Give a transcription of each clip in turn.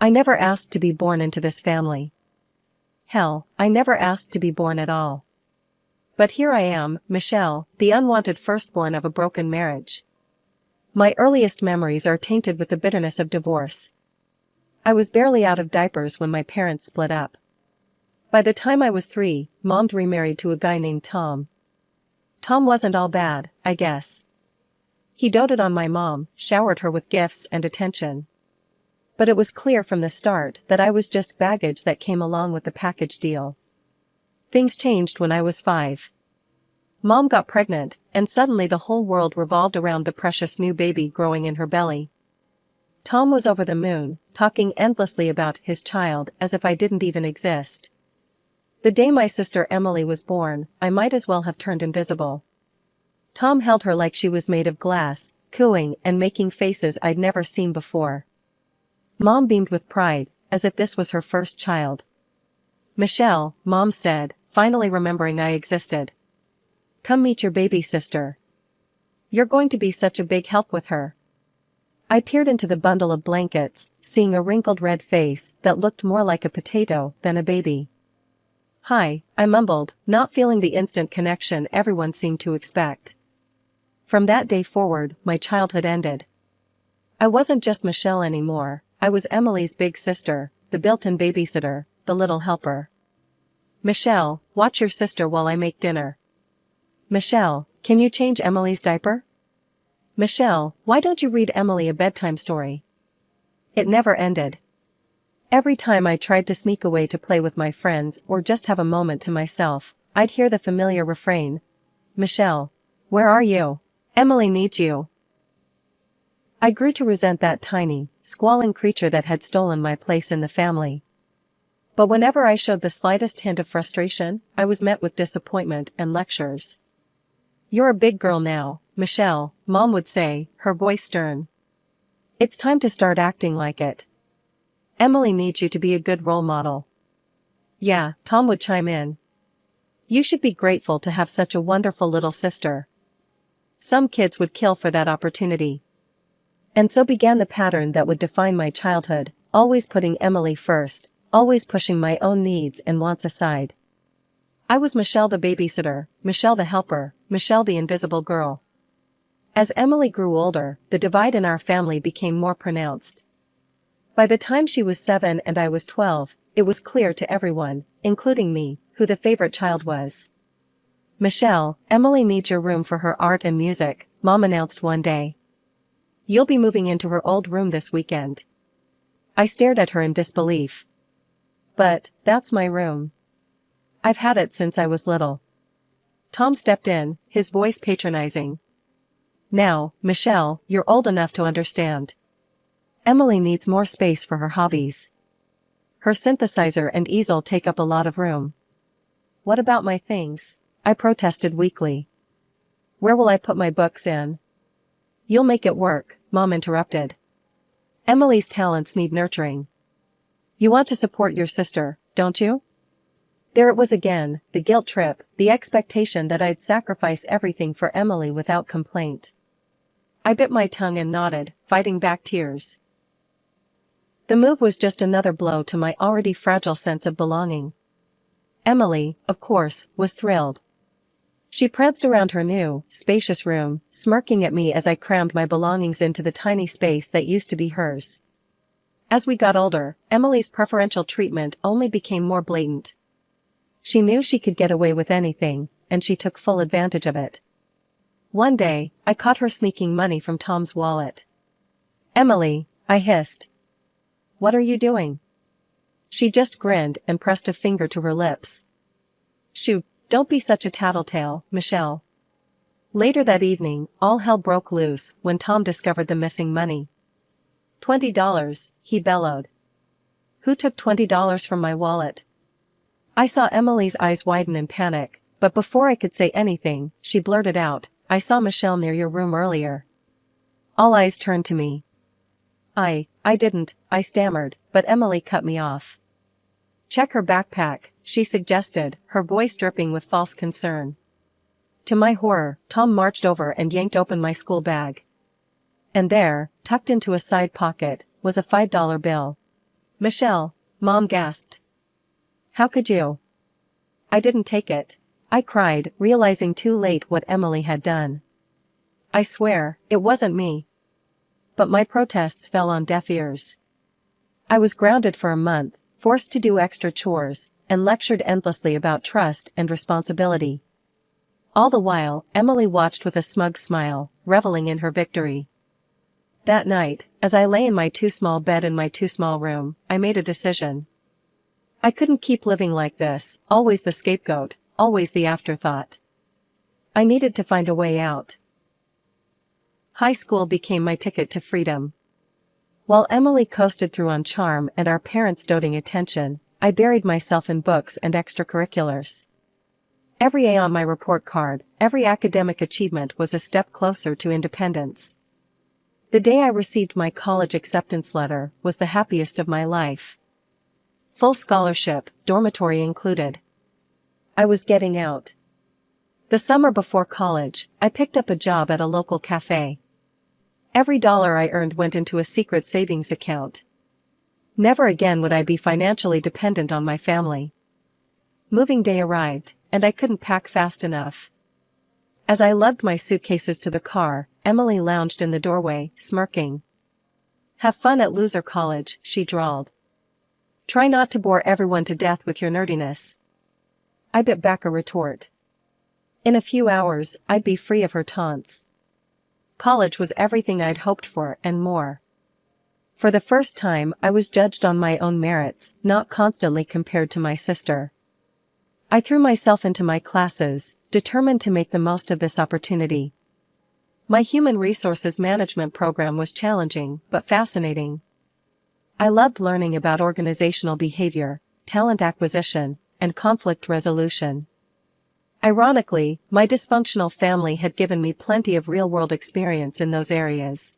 I never asked to be born into this family. Hell, I never asked to be born at all. But here I am, Michelle, the unwanted firstborn of a broken marriage. My earliest memories are tainted with the bitterness of divorce. I was barely out of diapers when my parents split up. By the time I was 3, Mom'd remarried to a guy named Tom. Tom wasn't all bad, I guess. He doted on my mom, showered her with gifts and attention. But it was clear from the start that I was just baggage that came along with the package deal. Things changed when I was 5. Mom got pregnant, and suddenly the whole world revolved around the precious new baby growing in her belly. Tom was over the moon, talking endlessly about his child as if I didn't even exist. The day my sister Emily was born, I might as well have turned invisible. Tom held her like she was made of glass, cooing and making faces I'd never seen before. Mom beamed with pride, as if this was her first child. "Michelle," Mom said, finally remembering I existed. "Come meet your baby sister. You're going to be such a big help with her." I peered into the bundle of blankets, seeing a wrinkled red face that looked more like a potato than a baby. "Hi," I mumbled, not feeling the instant connection everyone seemed to expect. From that day forward, my childhood ended. I wasn't just Michelle anymore. I was Emily's big sister, the built-in babysitter, the little helper. "Michelle, watch your sister while I make dinner." "Michelle, can you change Emily's diaper?" "Michelle, why don't you read Emily a bedtime story?" It never ended. Every time I tried to sneak away to play with my friends or just have a moment to myself, I'd hear the familiar refrain, "Michelle, where are you? Emily needs you." I grew to resent that tiny, squalling creature that had stolen my place in the family. But whenever I showed the slightest hint of frustration, I was met with disappointment and lectures. "You're a big girl now, Michelle," Mom would say, her voice stern. "It's time to start acting like it. Emily needs you to be a good role model." "Yeah," Tom would chime in. "You should be grateful to have such a wonderful little sister. Some kids would kill for that opportunity." And so began the pattern that would define my childhood, always putting Emily first, always pushing my own needs and wants aside. I was Michelle the babysitter, Michelle the helper, Michelle the invisible girl. As Emily grew older, the divide in our family became more pronounced. By the time she was 7 and I was 12, it was clear to everyone, including me, who the favorite child was. "Michelle, Emily needs your room for her art and music," Mom announced one day. "You'll be moving into her old room this weekend." I stared at her in disbelief. "But, that's my room. I've had it since I was little." Tom stepped in, his voice patronizing. "Now, Michelle, you're old enough to understand. Emily needs more space for her hobbies. Her synthesizer and easel take up a lot of room." "What about my things?" I protested weakly. "Where will I put my books in?" "You'll make it work," Mom interrupted. "Emily's talents need nurturing. You want to support your sister, don't you?" There it was again, the guilt trip, the expectation that I'd sacrifice everything for Emily without complaint. I bit my tongue and nodded, fighting back tears. The move was just another blow to my already fragile sense of belonging. Emily, of course, was thrilled. She pranced around her new, spacious room, smirking at me as I crammed my belongings into the tiny space that used to be hers. As we got older, Emily's preferential treatment only became more blatant. She knew she could get away with anything, and she took full advantage of it. One day, I caught her sneaking money from Tom's wallet. "Emily," I hissed. "What are you doing?" She just grinned and pressed a finger to her lips. "Shoo, don't be such a tattletale, Michelle." Later that evening, all hell broke loose when Tom discovered the missing money. $20, he bellowed. "Who took $20 from my wallet?" I saw Emily's eyes widen in panic, but before I could say anything, she blurted out, "I saw Michelle near your room earlier." All eyes turned to me. I didn't," I stammered, but Emily cut me off. "Check her backpack," she suggested, her voice dripping with false concern. To my horror, Tom marched over and yanked open my school bag. And there, tucked into a side pocket, was a $5 bill. Michelle, Mom gasped. How could you? I didn't take it. I cried, realizing too late what Emily had done. I swear, it wasn't me. But my protests fell on deaf ears. I was grounded for a month, forced to do extra chores, and lectured endlessly about trust and responsibility. All the while, Emily watched with a smug smile, reveling in her victory. That night, as I lay in my too small bed in my too small room, I made a decision. I couldn't keep living like this, always the scapegoat, always the afterthought. I needed to find a way out. High school became my ticket to freedom. While Emily coasted through on charm and our parents' doting attention, I buried myself in books and extracurriculars. Every A on my report card, every academic achievement was a step closer to independence. The day I received my college acceptance letter was the happiest of my life. Full scholarship, dormitory included. I was getting out. The summer before college, I picked up a job at a local cafe. Every dollar I earned went into a secret savings account. Never again would I be financially dependent on my family. Moving day arrived, and I couldn't pack fast enough. As I lugged my suitcases to the car, Emily lounged in the doorway, smirking. Have fun at loser college, she drawled. Try not to bore everyone to death with your nerdiness. I bit back a retort. In a few hours, I'd be free of her taunts. College was everything I'd hoped for and more. For the first time, I was judged on my own merits, not constantly compared to my sister. I threw myself into my classes, determined to make the most of this opportunity. My human resources management program was challenging, but fascinating. I loved learning about organizational behavior, talent acquisition, and conflict resolution. Ironically, my dysfunctional family had given me plenty of real-world experience in those areas.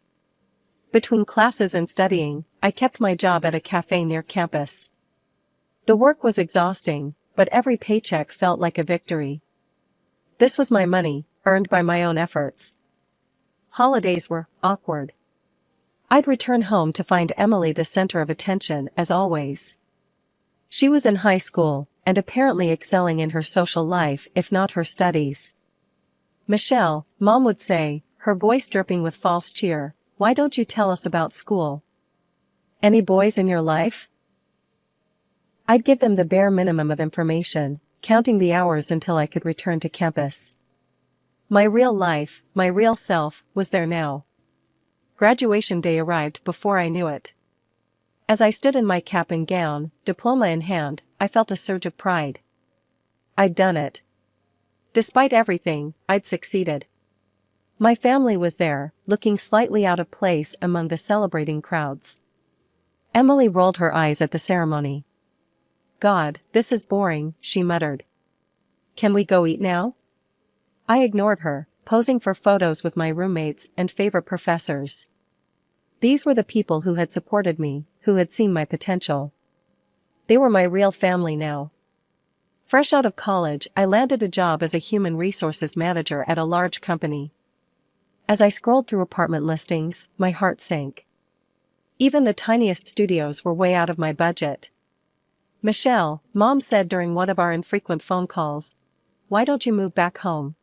Between classes and studying, I kept my job at a cafe near campus. The work was exhausting, but every paycheck felt like a victory. This was my money, earned by my own efforts. Holidays were awkward. I'd return home to find Emily the center of attention, as always. She was in high school, and apparently excelling in her social life if not her studies. Michelle, Mom would say, her voice dripping with false cheer, why don't you tell us about school? Any boys in your life? I'd give them the bare minimum of information, counting the hours until I could return to campus. My real life, my real self, was there now. Graduation day arrived before I knew it. As I stood in my cap and gown, diploma in hand, I felt a surge of pride. I'd done it. Despite everything, I'd succeeded. My family was there, looking slightly out of place among the celebrating crowds. Emily rolled her eyes at the ceremony. God, this is boring, she muttered. Can we go eat now? I ignored her, posing for photos with my roommates and favorite professors. These were the people who had supported me, who had seen my potential. They were my real family now. Fresh out of college, I landed a job as a human resources manager at a large company. As I scrolled through apartment listings, my heart sank. Even the tiniest studios were way out of my budget. Michelle, Mom said during one of our infrequent phone calls, why don't you move back home?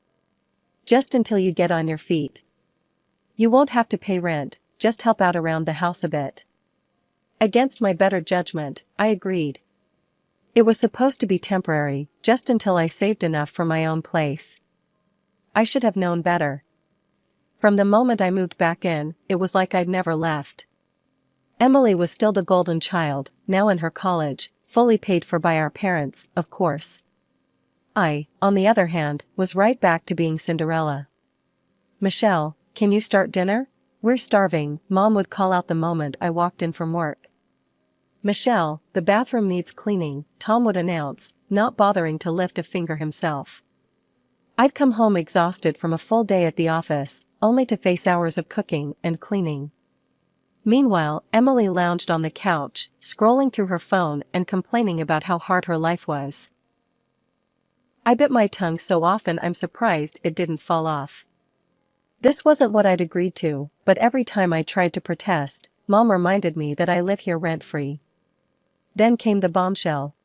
Just until you get on your feet. You won't have to pay rent, just help out around the house a bit. Against my better judgment, I agreed. It was supposed to be temporary, just until I saved enough for my own place. I should have known better. From the moment I moved back in, it was like I'd never left. Emily was still the golden child, now in her college, fully paid for by our parents, of course. I, on the other hand, was right back to being Cinderella. Michelle, can you start dinner? We're starving, Mom would call out the moment I walked in from work. Michelle, the bathroom needs cleaning, Tom would announce, not bothering to lift a finger himself. I'd come home exhausted from a full day at the office, only to face hours of cooking and cleaning. Meanwhile, Emily lounged on the couch, scrolling through her phone and complaining about how hard her life was. I bit my tongue so often I'm surprised it didn't fall off. This wasn't what I'd agreed to, but every time I tried to protest, Mom reminded me that I live here rent-free. Then came the bombshell.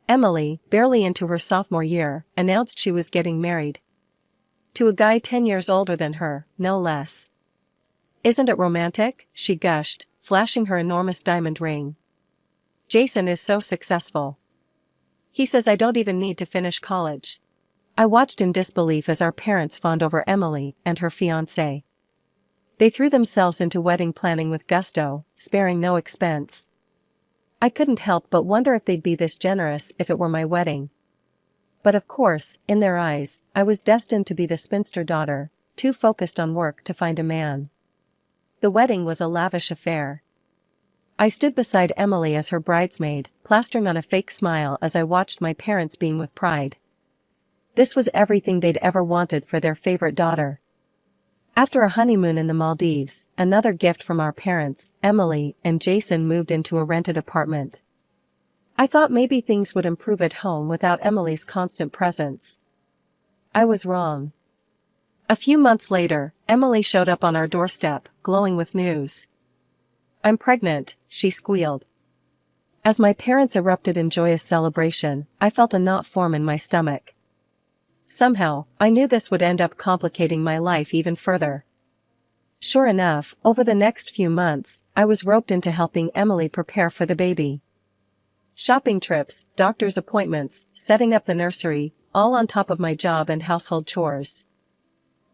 Emily, barely into her sophomore year, announced she was getting married. To a guy 10 years older than her, no less. "Isn't it romantic?" she gushed, flashing her enormous diamond ring. "Jason is so successful. He says I don't even need to finish college." I watched in disbelief as our parents fawned over Emily and her fiancé. They threw themselves into wedding planning with gusto, sparing no expense. I couldn't help but wonder if they'd be this generous if it were my wedding. But of course, in their eyes, I was destined to be the spinster daughter, too focused on work to find a man. The wedding was a lavish affair. I stood beside Emily as her bridesmaid, plastering on a fake smile as I watched my parents beam with pride. This was everything they'd ever wanted for their favorite daughter. After a honeymoon in the Maldives, another gift from our parents, Emily and Jason moved into a rented apartment. I thought maybe things would improve at home without Emily's constant presence. I was wrong. A few months later, Emily showed up on our doorstep, glowing with news. "I'm pregnant," she squealed. As my parents erupted in joyous celebration, I felt a knot form in my stomach. Somehow, I knew this would end up complicating my life even further. Sure enough, over the next few months, I was roped into helping Emily prepare for the baby. Shopping trips, doctor's appointments, setting up the nursery, all on top of my job and household chores.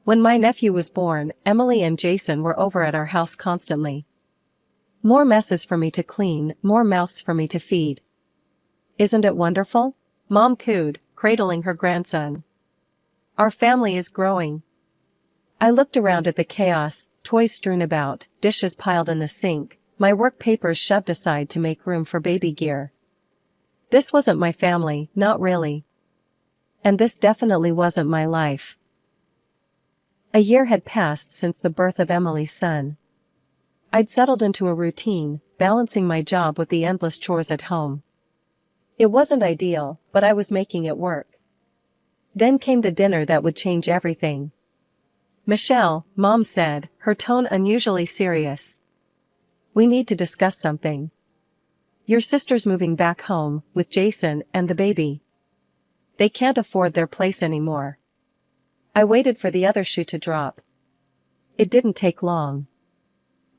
When my nephew was born, Emily and Jason were over at our house constantly. More messes for me to clean, more mouths for me to feed. "Isn't it wonderful?" Mom cooed, cradling her grandson. "Our family is growing." I looked around at the chaos, toys strewn about, dishes piled in the sink, my work papers shoved aside to make room for baby gear. This wasn't my family, not really. And this definitely wasn't my life. A year had passed since the birth of Emily's son. I'd settled into a routine, balancing my job with the endless chores at home. It wasn't ideal, but I was making it work. Then came the dinner that would change everything. "Michelle," Mom said, her tone unusually serious. "We need to discuss something. Your sister's moving back home, with Jason and the baby. They can't afford their place anymore." I waited for the other shoe to drop. It didn't take long.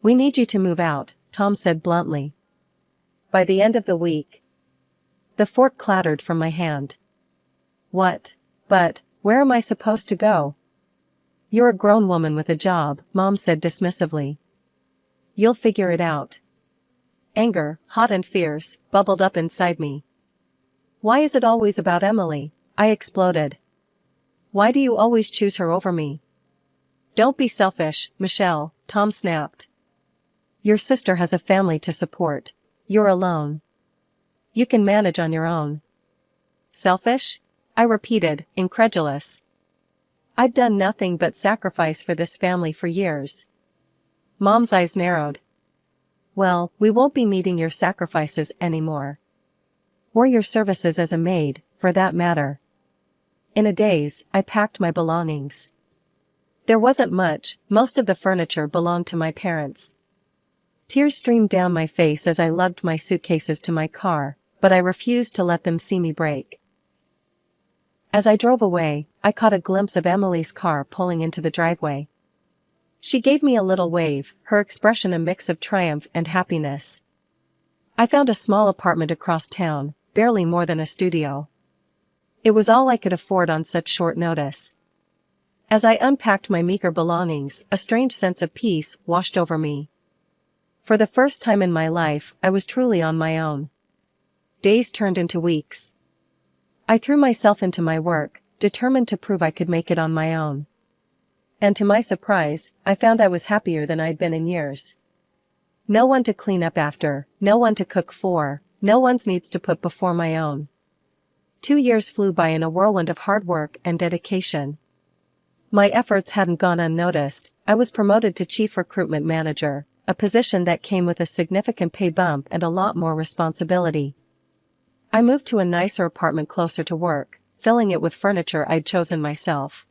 "We need you to move out," Tom said bluntly. "By the end of the week." The fork clattered from my hand. "What? But, where am I supposed to go?" "You're a grown woman with a job," Mom said dismissively. "You'll figure it out." Anger, hot and fierce, bubbled up inside me. "Why is it always about Emily?" I exploded. "Why do you always choose her over me?" "Don't be selfish, Michelle," Tom snapped. "Your sister has a family to support. You're alone. You can manage on your own." "Selfish?" I repeated, incredulous. "I've done nothing but sacrifice for this family for years." Mom's eyes narrowed. "Well, we won't be needing your sacrifices anymore. Or your services as a maid, for that matter." In a daze, I packed my belongings. There wasn't much, most of the furniture belonged to my parents. Tears streamed down my face as I lugged my suitcases to my car, but I refused to let them see me break. As I drove away, I caught a glimpse of Emily's car pulling into the driveway. She gave me a little wave, her expression a mix of triumph and happiness. I found a small apartment across town, barely more than a studio. It was all I could afford on such short notice. As I unpacked my meager belongings, a strange sense of peace washed over me. For the first time in my life, I was truly on my own. Days turned into weeks. I threw myself into my work, determined to prove I could make it on my own. And to my surprise, I found I was happier than I'd been in years. No one to clean up after, no one to cook for, no one's needs to put before my own. 2 years flew by in a whirlwind of hard work and dedication. My efforts hadn't gone unnoticed. I was promoted to Chief Recruitment Manager, a position that came with a significant pay bump and a lot more responsibility. I moved to a nicer apartment closer to work, filling it with furniture I'd chosen myself.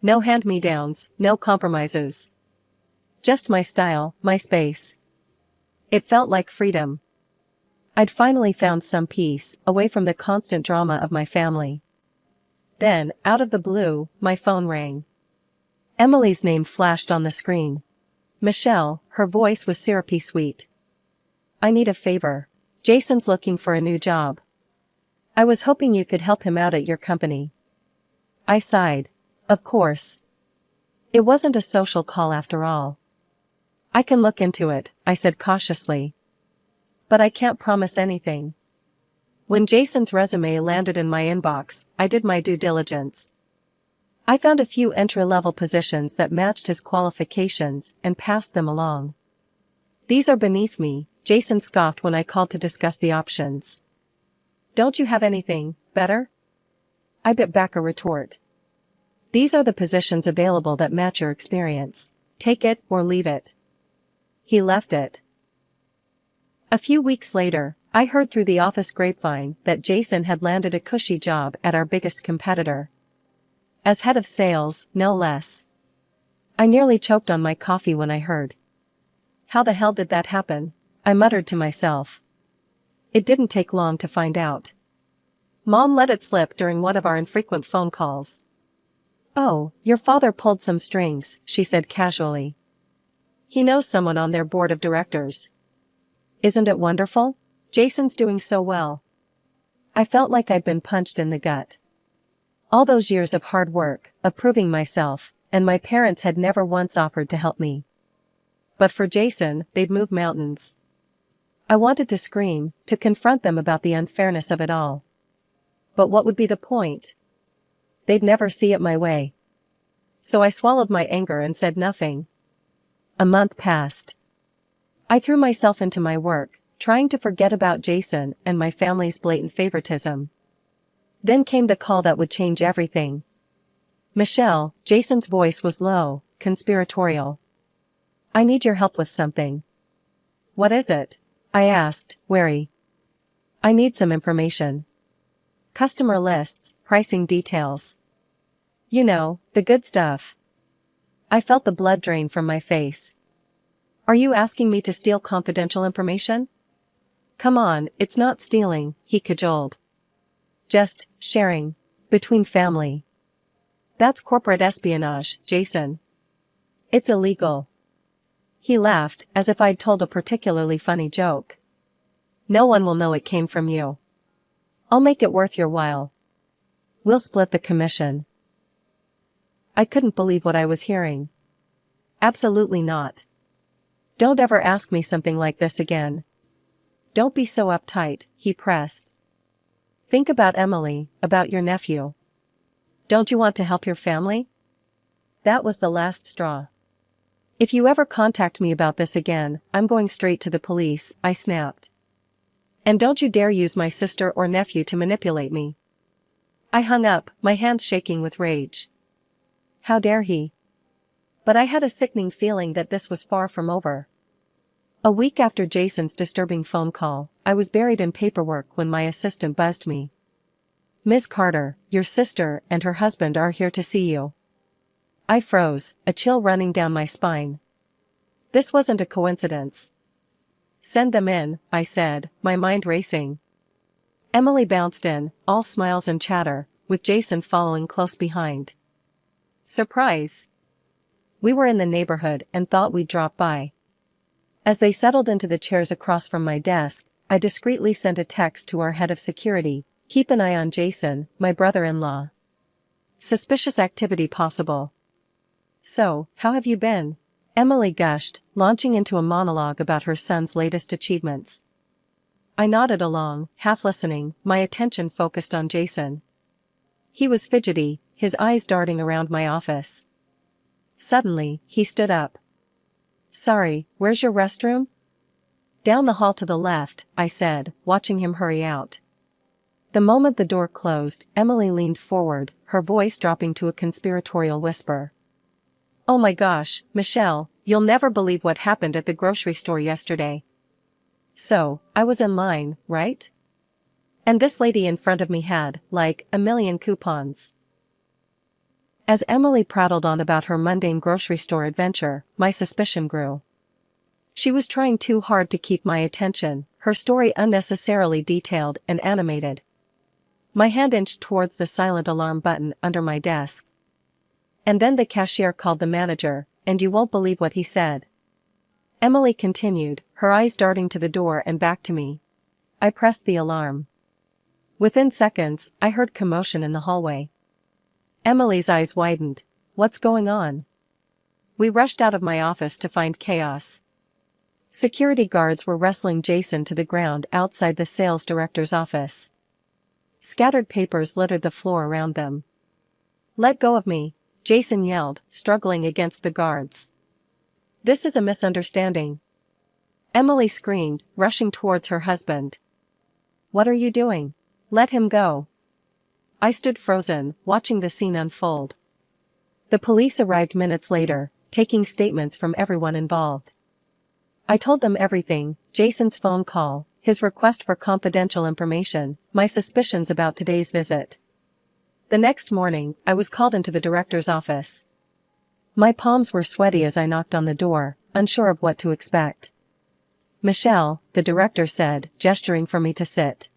No hand-me-downs, no compromises. Just my style, my space. It felt like freedom. I'd finally found some peace, away from the constant drama of my family. Then, out of the blue, my phone rang. Emily's name flashed on the screen. Michelle, her voice was syrupy sweet. "I need a favor. Jason's looking for a new job. I was hoping you could help him out at your company." I sighed. Of course. It wasn't a social call after all. "I can look into it," I said cautiously. "But I can't promise anything." When Jason's resume landed in my inbox, I did my due diligence. I found a few entry-level positions that matched his qualifications and passed them along. "These are beneath me," Jason scoffed when I called to discuss the options. "Don't you have anything better?" I bit back a retort. "These are the positions available that match your experience. Take it or leave it." He left it. A few weeks later, I heard through the office grapevine that Jason had landed a cushy job at our biggest competitor. As head of sales, no less. I nearly choked on my coffee when I heard. "How the hell did that happen?" I muttered to myself. It didn't take long to find out. Mom let it slip during one of our infrequent phone calls. "Oh, your father pulled some strings," she said casually. "He knows someone on their board of directors. Isn't it wonderful? Jason's doing so well." I felt like I'd been punched in the gut. All those years of hard work, of proving myself, and my parents had never once offered to help me. But for Jason, they'd move mountains. I wanted to scream, to confront them about the unfairness of it all. But what would be the point? They'd never see it my way. So I swallowed my anger and said nothing. A month passed. I threw myself into my work, trying to forget about Jason and my family's blatant favoritism. Then came the call that would change everything. "Michelle," Jason's voice was low, conspiratorial. "I need your help with something." "What is it?" I asked, wary. "I need some information. Customer lists, pricing details. You know, the good stuff." I felt the blood drain from my face. "Are you asking me to steal confidential information?" "Come on, it's not stealing," he cajoled. "Just sharing. Between family." "That's corporate espionage, Jason. It's illegal." He laughed, as if I'd told a particularly funny joke. "No one will know it came from you. I'll make it worth your while. We'll split the commission." I couldn't believe what I was hearing. "Absolutely not. Don't ever ask me something like this again." "Don't be so uptight," he pressed. "Think about Emily, about your nephew. Don't you want to help your family?" That was the last straw. "If you ever contact me about this again, I'm going straight to the police," I snapped. "And don't you dare use my sister or nephew to manipulate me." I hung up, my hands shaking with rage. How dare he? But I had a sickening feeling that this was far from over. A week after Jason's disturbing phone call, I was buried in paperwork when my assistant buzzed me. "Miss Carter, your sister and her husband are here to see you." I froze, a chill running down my spine. This wasn't a coincidence. "Send them in," I said, my mind racing. Emily bounced in, all smiles and chatter, with Jason following close behind. Surprise! We were in the neighborhood and thought we'd drop by. As they settled into the chairs across from my desk, I discreetly sent a text to our head of security, "Keep an eye on Jason, my brother-in-law. Suspicious activity possible." "So, how have you been?" Emily gushed, launching into a monologue about her son's latest achievements. I nodded along, half listening, my attention focused on Jason. He was fidgety, his eyes darting around my office. Suddenly, he stood up. "Sorry, where's your restroom?" "Down the hall to the left," I said, watching him hurry out. The moment the door closed, Emily leaned forward, her voice dropping to a conspiratorial whisper. "Oh my gosh, Michelle, you'll never believe what happened at the grocery store yesterday." So, I was in line, right? And this lady in front of me had, like, a million coupons. As Emily prattled on about her mundane grocery store adventure, my suspicion grew. She was trying too hard to keep my attention, her story unnecessarily detailed and animated. My hand inched towards the silent alarm button under my desk. And then the cashier called the manager, and you won't believe what he said. Emily continued, her eyes darting to the door and back to me. I pressed the alarm. Within seconds, I heard commotion in the hallway. Emily's eyes widened. What's going on? We rushed out of my office to find chaos. Security guards were wrestling Jason to the ground outside the sales director's office. Scattered papers littered the floor around them. Let go of me, Jason yelled, struggling against the guards. This is a misunderstanding. Emily screamed, rushing towards her husband. What are you doing? Let him go. I stood frozen, watching the scene unfold. The police arrived minutes later, taking statements from everyone involved. I told them everything, Jason's phone call, his request for confidential information, my suspicions about today's visit. The next morning, I was called into the director's office. My palms were sweaty as I knocked on the door, unsure of what to expect. Michelle, the director said, gesturing for me to sit.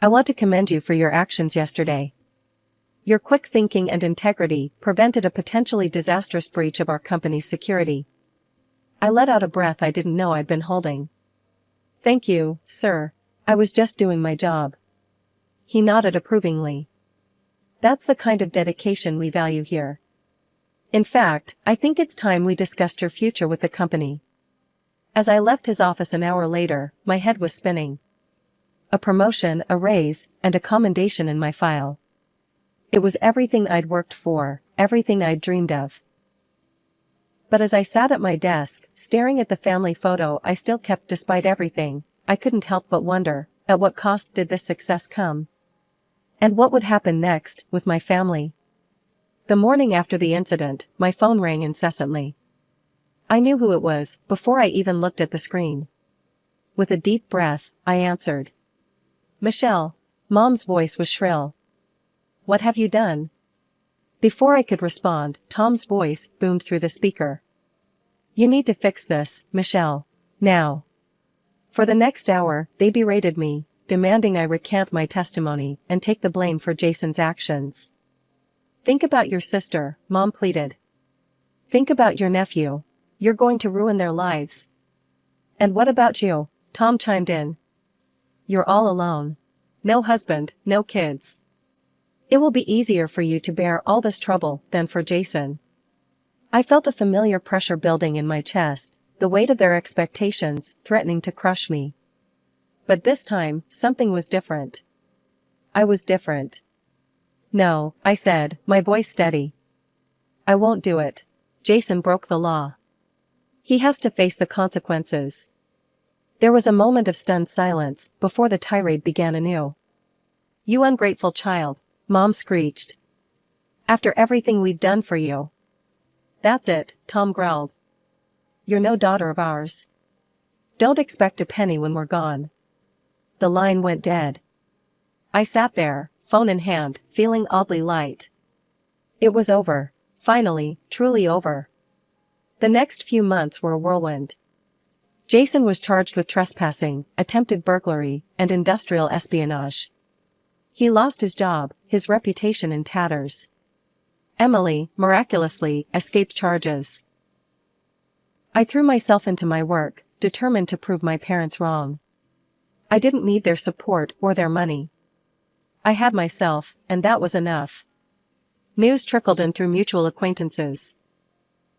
I want to commend you for your actions yesterday. Your quick thinking and integrity prevented a potentially disastrous breach of our company's security. I let out a breath I didn't know I'd been holding. Thank you, sir. I was just doing my job. He nodded approvingly. That's the kind of dedication we value here. In fact, I think it's time we discussed your future with the company. As I left his office an hour later, my head was spinning. A promotion, a raise, and a commendation in my file. It was everything I'd worked for, everything I'd dreamed of. But as I sat at my desk, staring at the family photo I still kept despite everything, I couldn't help but wonder, at what cost did this success come? And what would happen next, with my family? The morning after the incident, my phone rang incessantly. I knew who it was, before I even looked at the screen. With a deep breath, I answered. Michelle. Mom's voice was shrill. What have you done? Before I could respond, Tom's voice boomed through the speaker. You need to fix this, Michelle. Now. For the next hour, they berated me, demanding I recant my testimony and take the blame for Jason's actions. Think about your sister, Mom pleaded. Think about your nephew. You're going to ruin their lives. And what about you? Tom chimed in. You're all alone. No husband, no kids. It will be easier for you to bear all this trouble than for Jason. I felt a familiar pressure building in my chest, the weight of their expectations threatening to crush me. But this time, something was different. I was different. No, I said, my voice steady. I won't do it. Jason broke the law. He has to face the consequences. There was a moment of stunned silence before the tirade began anew. You ungrateful child, Mom screeched. After everything we've done for you. That's it, Tom growled. You're no daughter of ours. Don't expect a penny when we're gone. The line went dead. I sat there, phone in hand, feeling oddly light. It was over. Finally, truly over. The next few months were a whirlwind. Jason was charged with trespassing, attempted burglary, and industrial espionage. He lost his job, his reputation in tatters. Emily, miraculously, escaped charges. I threw myself into my work, determined to prove my parents wrong. I didn't need their support or their money. I had myself, and that was enough. News trickled in through mutual acquaintances.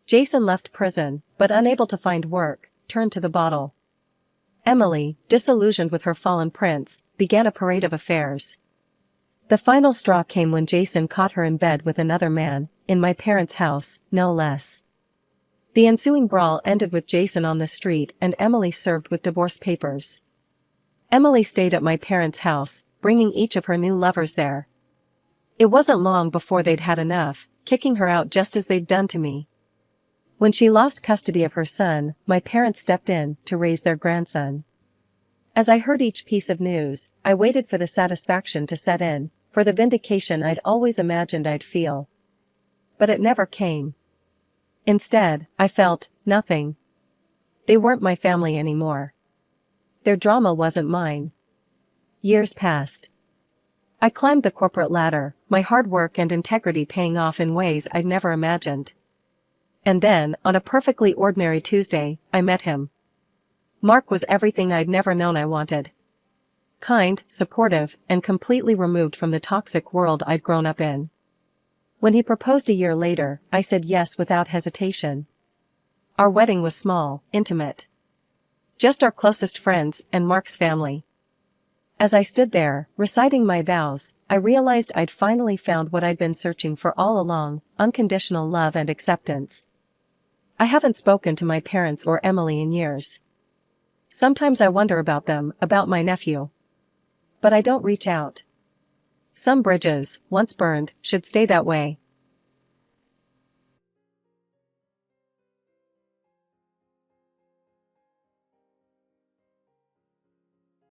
Jason left prison, but unable to find work, turned to the bottle. Emily, disillusioned with her fallen prince, began a parade of affairs. The final straw came when Jason caught her in bed with another man, in my parents' house, no less. The ensuing brawl ended with Jason on the street and Emily served with divorce papers. Emily stayed at my parents' house, bringing each of her new lovers there. It wasn't long before they'd had enough, kicking her out just as they'd done to me. When she lost custody of her son, my parents stepped in to raise their grandson. As I heard each piece of news, I waited for the satisfaction to set in, for the vindication I'd always imagined I'd feel. But it never came. Instead, I felt nothing. They weren't my family anymore. Their drama wasn't mine. Years passed. I climbed the corporate ladder, my hard work and integrity paying off in ways I'd never imagined. And then, on a perfectly ordinary Tuesday, I met him. Mark was everything I'd never known I wanted. Kind, supportive, and completely removed from the toxic world I'd grown up in. When he proposed a year later, I said yes without hesitation. Our wedding was small, intimate. Just our closest friends and Mark's family. As I stood there, reciting my vows, I realized I'd finally found what I'd been searching for all along: unconditional love and acceptance. I haven't spoken to my parents or Emily in years. Sometimes I wonder about them, about my nephew. But I don't reach out. Some bridges, once burned, should stay that way.